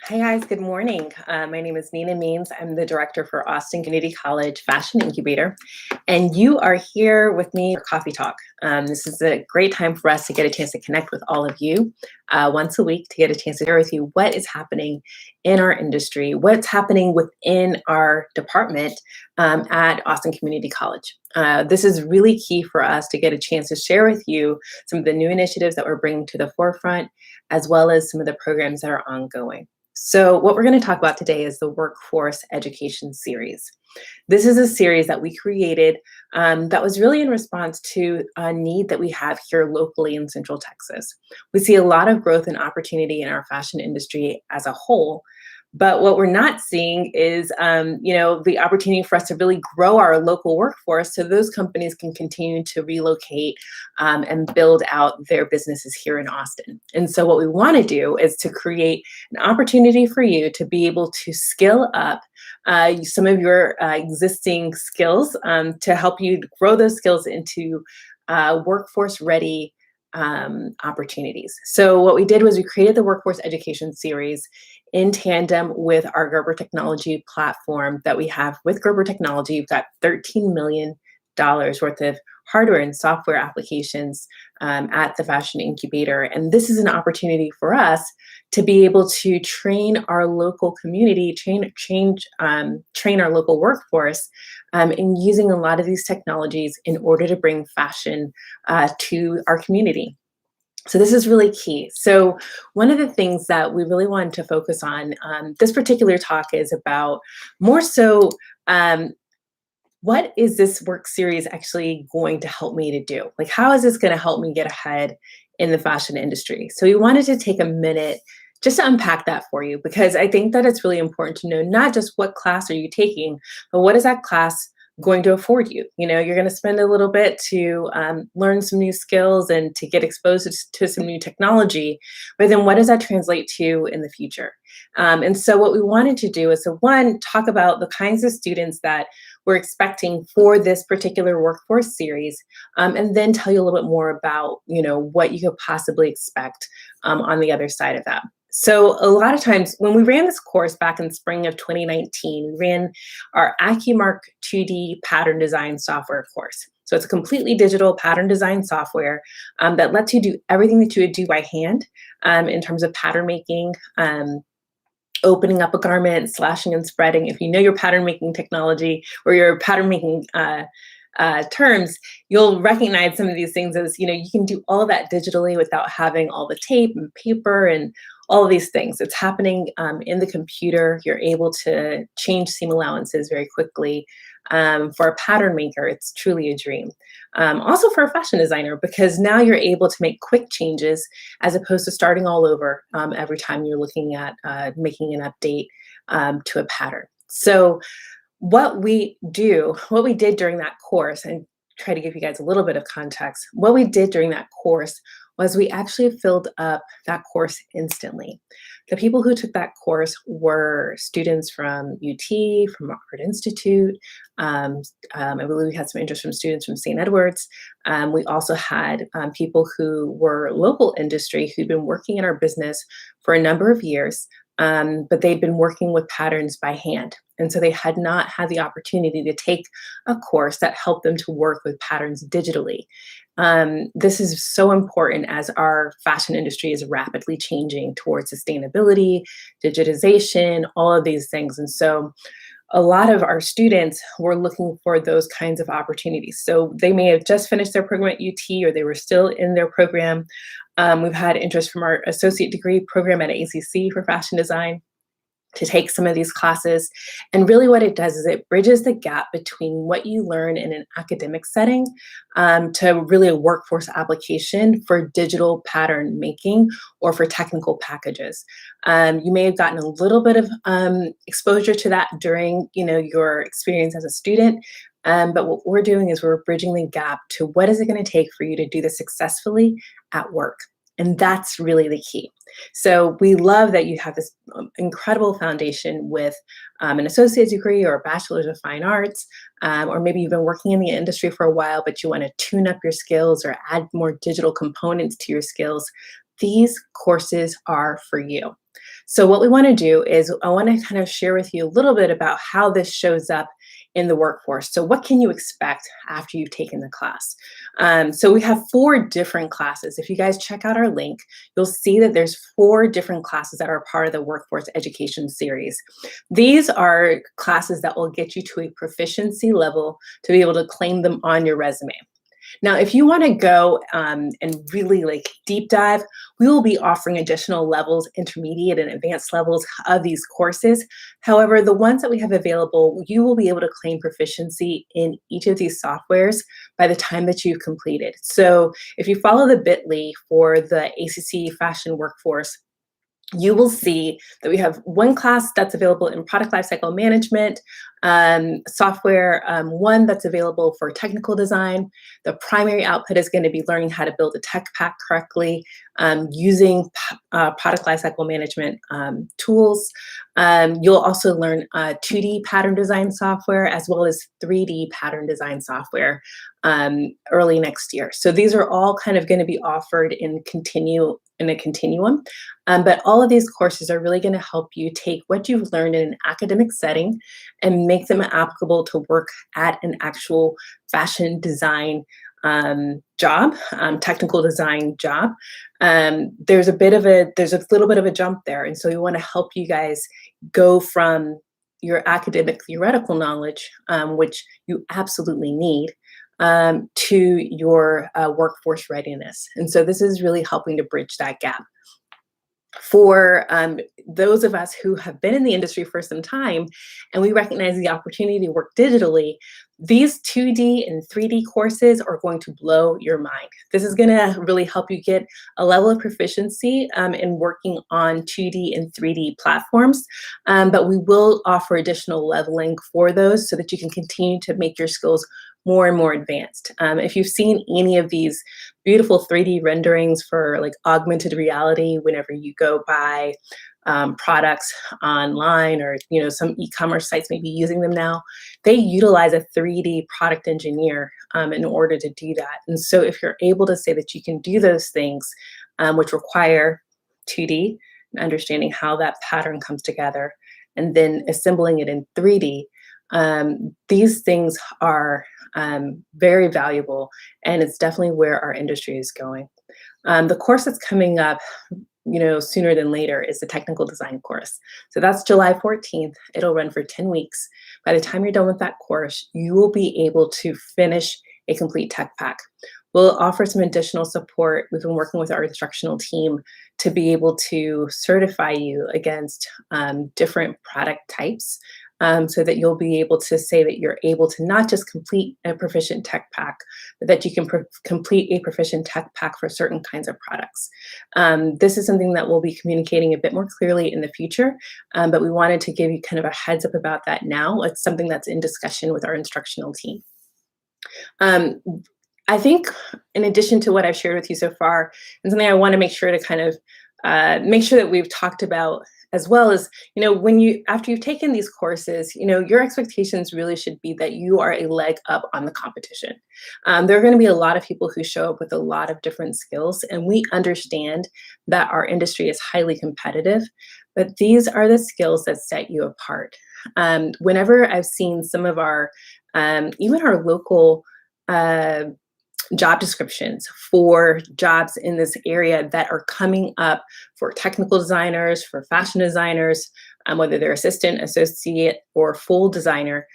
Hi guys, good morning. My name is Nina Means. I'm the director for Austin Community College Fashion Incubator, and you are here with me for Coffee Talk. This is a great time for us to get a chance to connect with all of you once a week to get a chance to share with you what is happening in our industry, what's happening within our department at Austin Community College. This is really key for us to get a chance to share with you some of the new initiatives that we're bringing to the forefront, as well as some of the programs that are ongoing. So what we're going to talk about today is the Workforce Education Series. This is a series that we created that was really in response to a need that we have here locally in Central Texas. We see a lot of growth and opportunity in our fashion industry as a whole, but what we're not seeing is, the opportunity for us to really grow our local workforce so those companies can continue to relocate and build out their businesses here in Austin. And so what we want to do is to create an opportunity for you to be able to skill up some of your existing skills to help you grow those skills into workforce ready opportunities. So what we did was we created the Workforce Education Series in tandem with our Gerber Technology platform that we have with Gerber Technology. We've got $13 million worth of hardware and software applications at the Fashion Incubator. And this is an opportunity for us to be able to train our local community, train our local workforce in using a lot of these technologies in order to bring fashion to our community. So this is really key. So one of the things that we really wanted to focus on, this particular talk is about more so what is this work series actually going to help me to do? Like, how is this going to help me get ahead in the fashion industry? So we wanted to take a minute just to unpack that for you, because I think that it's really important to know not just what class are you taking, but what is that class going to afford you. You're going to spend a little bit to learn some new skills and to get exposed to some new technology, but then what does that translate to in the future? And so what we wanted to do is, so one, talk about the kinds of students that we're expecting for this particular workforce series, and then tell you a little bit more about, what you could possibly expect on the other side of that. So a lot of times when we ran this course back in spring of 2019, we ran our AccuMark 2D pattern design software course. So it's a completely digital pattern design software that lets you do everything that you would do by hand in terms of pattern making, opening up a garment, slashing and spreading. If you know your pattern making technology or your pattern making terms, you'll recognize some of these things as, you can do all of that digitally without having all the tape and paper and all of these things. It's happening in the computer. You're able to change seam allowances very quickly. For a pattern maker, it's truly a dream. Also for a fashion designer, because now you're able to make quick changes as opposed to starting all over every time you're looking at making an update to a pattern. So what we did during that course, and try to give you guys a little bit of context, what we did during that course was we actually filled up that course instantly. The people who took that course were students from UT, from Art Institute. I believe we had some interest from students from St. Edward's. We also had people who were local industry who'd been working in our business for a number of years, but they'd been working with patterns by hand. And so they had not had the opportunity to take a course that helped them to work with patterns digitally. This is so important as our fashion industry is rapidly changing towards sustainability, digitization, all of these things. And so a lot of our students were looking for those kinds of opportunities. So they may have just finished their program at UT or they were still in their program. We've had interest from our associate degree program at ACC for fashion design to take some of these classes. And really what it does is it bridges the gap between what you learn in an academic setting to really a workforce application for digital pattern making or for technical packages. You may have gotten a little bit of exposure to that during your experience as a student. But what we're doing is we're bridging the gap to what is it going to take for you to do this successfully at work. And that's really the key. So we love that you have this incredible foundation with an associate's degree or a bachelor's of fine arts, or maybe you've been working in the industry for a while, but you want to tune up your skills or add more digital components to your skills. These courses are for you. So what we want to do is I want to kind of share with you a little bit about how this shows up in the workforce. So what can you expect after you've taken the class? So we have 4 different classes. If you guys check out our link, you'll see that there's 4 different classes that are part of the workforce education series. These are classes that will get you to a proficiency level to be able to claim them on your resume. Now, if you want to go and really like deep dive, we will be offering additional levels, intermediate and advanced levels of these courses. However, the ones that we have available, you will be able to claim proficiency in each of these softwares by the time that you've completed. So if you follow the bit.ly for the ACC Fashion Workforce, you will see that we have one class that's available in product lifecycle management, software, one that's available for technical design. The primary output is going to be learning how to build a tech pack correctly using product lifecycle management tools. You'll also learn 2D pattern design software as well as 3D pattern design software early next year. So these are all kind of going to be offered in a continuum. But all of these courses are really going to help you take what you've learned in an academic setting and make them applicable to work at an actual fashion design job, technical design job. There's a little bit of a jump there. And so we want to help you guys go from your academic theoretical knowledge, which you absolutely need, to your workforce readiness. And so this is really helping to bridge that gap. For those of us who have been in the industry for some time and we recognize the opportunity to work digitally, these 2D and 3D courses are going to blow your mind. This is going to really help you get a level of proficiency in working on 2D and 3D platforms, but we will offer additional leveling for those so that you can continue to make your skills more and more advanced. If you've seen any of these beautiful 3D renderings for like augmented reality, whenever you go buy products online, or some e-commerce sites may be using them now, they utilize a 3D product engineer in order to do that. And so if you're able to say that you can do those things, which require 2D and understanding how that pattern comes together, and then assembling it in 3D, these things are very valuable, and it's definitely where our industry is going. The course that's coming up, sooner than later is the technical design course. So that's July 14th. It'll run for 10 weeks. By the time you're done with that course, you will be able to finish a complete tech pack. We'll offer some additional support. We've been working with our instructional team to be able to certify you against different product types, so that you'll be able to say that you're able to not just complete a proficient tech pack, but that you can complete a proficient tech pack for certain kinds of products. This is something that we'll be communicating a bit more clearly in the future, but we wanted to give you kind of a heads up about that now. It's something that's in discussion with our instructional team. I think in addition to what I've shared with you so far, and something I want to make sure to kind of make sure that we've talked about as well is, after you've taken these courses, your expectations really should be that you are a leg up on the competition. There are going to be a lot of people who show up with a lot of different skills, and we understand that our industry is highly competitive, but these are the skills that set you apart. Whenever I've seen some of our, even our local job descriptions for jobs in this area that are coming up for technical designers, for fashion designers, whether they're assistant, associate, or full designer,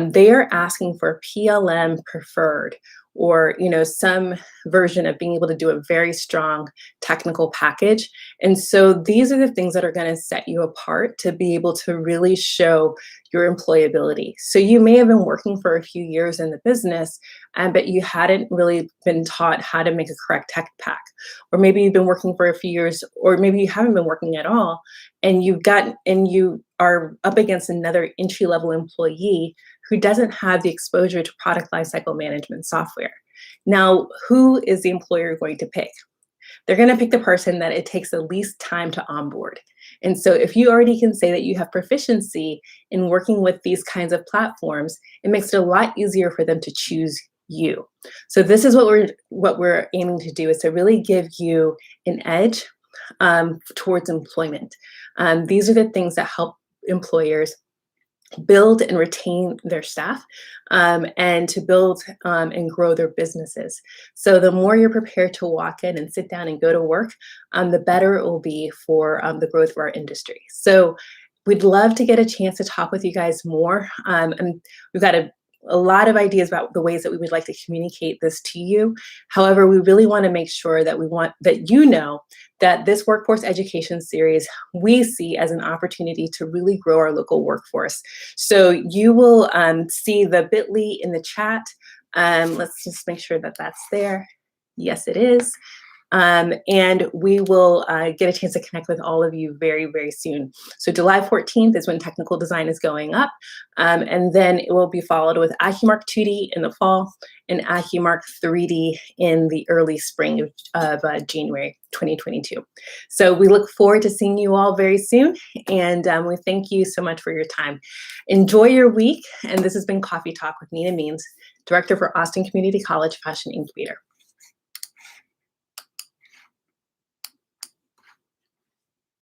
they are asking for PLM preferred, or some version of being able to do a very strong technical package. And so these are the things that are going to set you apart to be able to really show your employability. So you may have been working for a few years in the business, but you hadn't really been taught how to make a correct tech pack. Or maybe you've been working for a few years, or maybe you haven't been working at all, and you are up against another entry-level employee who doesn't have the exposure to product lifecycle management software. Now, who is the employer going to pick? They're going to pick the person that it takes the least time to onboard. And so if you already can say that you have proficiency in working with these kinds of platforms, it makes it a lot easier for them to choose you. So this is what we're aiming to do, is to really give you an edge towards employment. These are the things that help employers build and retain their staff, and to build and grow their businesses. So the more you're prepared to walk in and sit down and go to work, the better it will be for the growth of our industry. So we'd love to get a chance to talk with you guys more. And we've got a lot of ideas about the ways that we would like to communicate this to you. However, we really want to make sure that you know that this workforce education series we see as an opportunity to really grow our local workforce. So you will see the bit.ly in the chat. Let's just make sure that that's there. Yes, it is. And we will get a chance to connect with all of you very, very soon. So July 14th is when technical design is going up. And then it will be followed with AccuMark 2D in the fall and AccuMark 3D in the early spring of January 2022. So we look forward to seeing you all very soon. And we thank you so much for your time. Enjoy your week. And this has been Coffee Talk with Nina Means, Director for Austin Community College Fashion Incubator.